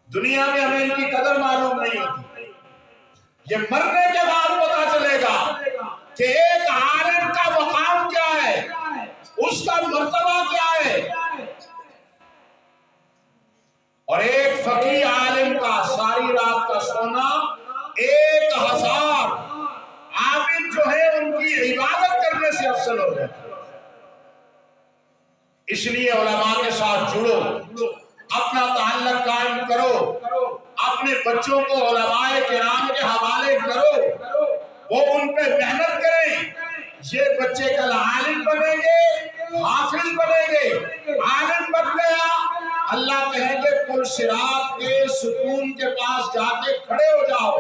دنیا میں ہمیں ان کی قدر معلوم نہیں ہوتی، یہ مرنے کے بعد پتا چلے گا کہ ایک عالم کا مقام کیا ہے، اس کا مرتبہ کیا ہے، اور ایک فقیہ عالم کا ساری رات کا سونا 1000 عابد جو ہے ان کی عبادت کرنے سے افضل ہو جائے۔ اس لیے علماء کے ساتھ جڑو، اپنا تعلق قائم کرو، اپنے بچوں کو علماء کرام کے حوالے کرو، وہ ان پہ محنت کریں، یہ بچے کل عالم بنیں گے، حافظ بنیں گے۔ عالم بن گیا، اللہ کہیں گے پل صراط کے ستون کے پاس جا کے کھڑے ہو جاؤ،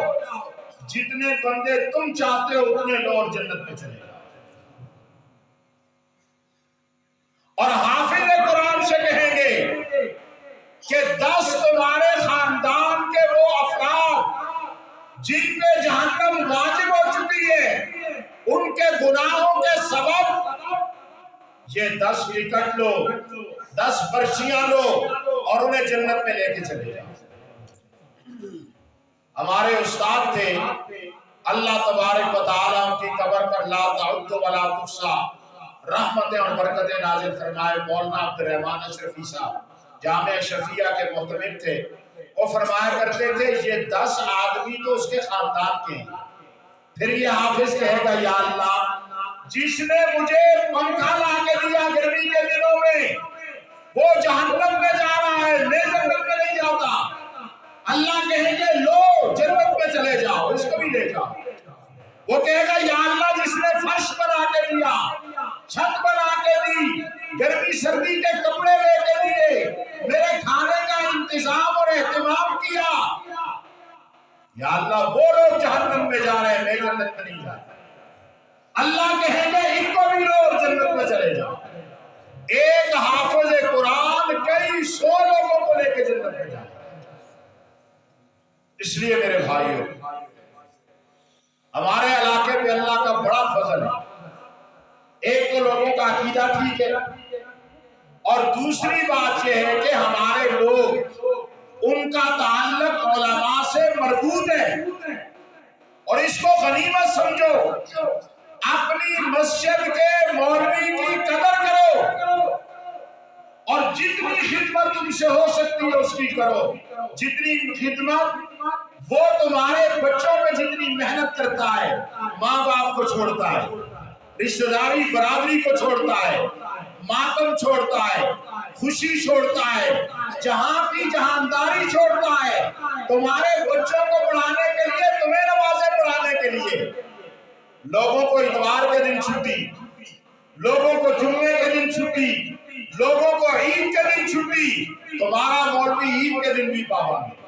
جتنے بندے تم چاہتے ہو اتنے لوگ جنت میں چلے جاؤ۔ اور حافظ قرآن سے کہیں گے کہ 10 تمہارے خاندان کے وہ افراد جن پہ جہنم واجب ہو چکی ہے، ان کے گناہوں کے سبب یہ 10 ٹکٹ لو، 10 پرچیاں لو اور انہیں جنت میں لے کے چلے جاؤ۔ ہمارے استاد تھے، اللہ تبارک و تعالیٰ ان کی قبر پر لا تعد ولا تحصیٰ رحمتیں اور برکتیں نازل فرمائے، مولانا عبدالرحمن اشرفی صاحب جامعہ شفیعہ کے معتمد تھے۔ وہ فرمایا کرتے تھے یہ 10 آدمی تو اس کے خاندان کے ہیں، پھر یہ حافظ کہے گا یا اللہ جس نے مجھے پنکھا لا کے دیا گرمی کے دنوں میں وہ جہنم میں جا رہا ہے، میں جنت میں نہیں جاتا۔ اللہ کہیں گے لو جنت میں چلے جاؤ، اس کو بھی لے جاؤ۔ وہ کہے گا یا اللہ جس نے فرش بنا کے دیا، چھت بنا کے دی، گرمی سردی کے کپڑے لے کے دیے، میرے کھانے کا انتظام اور اہتمام کیا، یا اللہ وہ لوگ جہنم میں جا رہے ہیں، میں جنت میں نہیں جا رہا۔ اللہ کہیں گے ان کو بھی لو اور جنت میں چلے جاؤ۔ ایک حافظ قرآن کئی 100 لوگوں کو لے کے جنت میں جائے۔ اس لیے میرے بھائیوں، ہمارے علاقے پہ اللہ کا بڑا فضل ہے۔ ایک تو لوگوں کا عقیدہ ٹھیک ہے، اور دوسری بات یہ ہے کہ ہمارے لوگ ان کا تعلق علماء سے مربوط ہے، اور اس کو غنیمت سمجھو۔ اپنی مسجد کے مولوی کی قدر کرو، اور جتنی خدمت تم سے ہو سکتی ہے اس کی کرو۔ جتنی خدمت وہ تمہارے بچوں پہ جتنی محنت کرتا ہے، ماں باپ کو چھوڑتا ہے، رشتہ داری برادری کو چھوڑتا ہے، ماتم چھوڑتا ہے، خوشی چھوڑتا ہے، جہاں کی جہانداری چھوڑتا ہے، تمہارے بچوں کو پڑھانے کے لیے، تمہیں نمازیں پڑھانے کے لیے۔ لوگوں کو اتوار کے دن چھٹی، لوگوں کو جمعے کے دن چھٹی، لوگوں کو عید کے دن چھٹی، تمہارا مولوی عید کے دن بھی پابند ہے،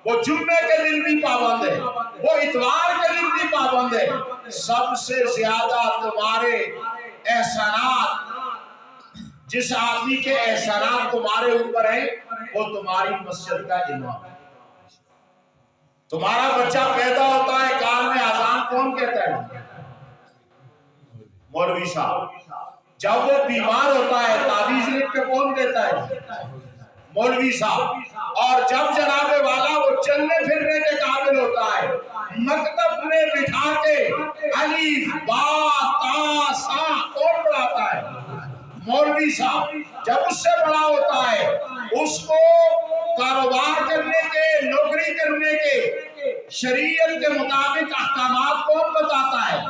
وہ جمعے کے دن بھی پابند ہے، وہ اتوار کے دن بھی پابند ہے۔ سب سے زیادہ تمہارے احسانات، جس آدمی کے احسانات تمہارے اوپر ہیں، وہ تمہاری مسجد کا امام ہے۔ تمہارا بچہ پیدا ہوتا ہے، کان میں اذان کون کہتا ہے؟ مولوی صاحب۔ جب وہ بیمار ہوتا ہے، تعویذ لکھ کے کون دیتا ہے؟ مولوی صاحب۔ اور جب جناب والا وہ چلنے پھرنے کے قابل ہوتا ہے، مکتب میں بٹھا کے الف با تا سا کون پڑھاتا ہے؟ مولوی صاحب۔ جب اس سے بڑا ہوتا ہے، اس کو کاروبار کرنے کے، نوکری کرنے کے، شریعت کے مطابق احکامات کون بتاتا ہے؟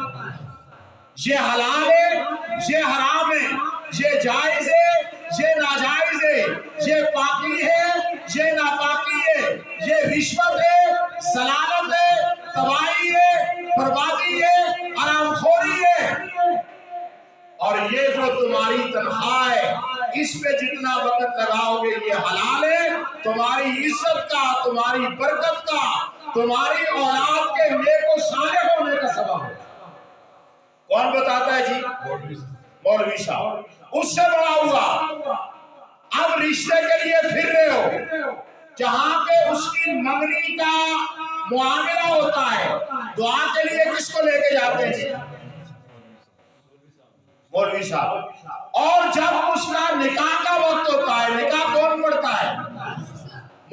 یہ حلال ہے، یہ حرام ہے، یہ جائز ہے، یہ ناجائز ہے، یہ پاکی ہے، یہ ناپاکی ہے، یہ رشوت ہے، ضلالت ہے، تباہی ہے، بربادی ہے، حرام خوری ہے۔ اور یہ جو تمہاری تنخواہ ہے، اس پہ جتنا وقت لگاؤ گے یہ حلال ہے، تمہاری عزت کا، تمہاری برکت کا، تمہاری اولاد کے نیک و صالح ہونے کا سبب ہے۔ کون بتاتا ہے جی؟ مولوی صاحب۔ اس سے بڑا ہوا، اب رشتے کے لیے پھر رہے ہو، جہاں پہ اس کی منگنی کا معاملہ ہوتا ہے، دعا کے لیے کس کو لے کے جاتے ہیں؟ مولوی صاحب۔ اور جب اس کا نکاح کا وقت ہوتا ہے، نکاح کون پڑھتا ہے؟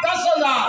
10,000,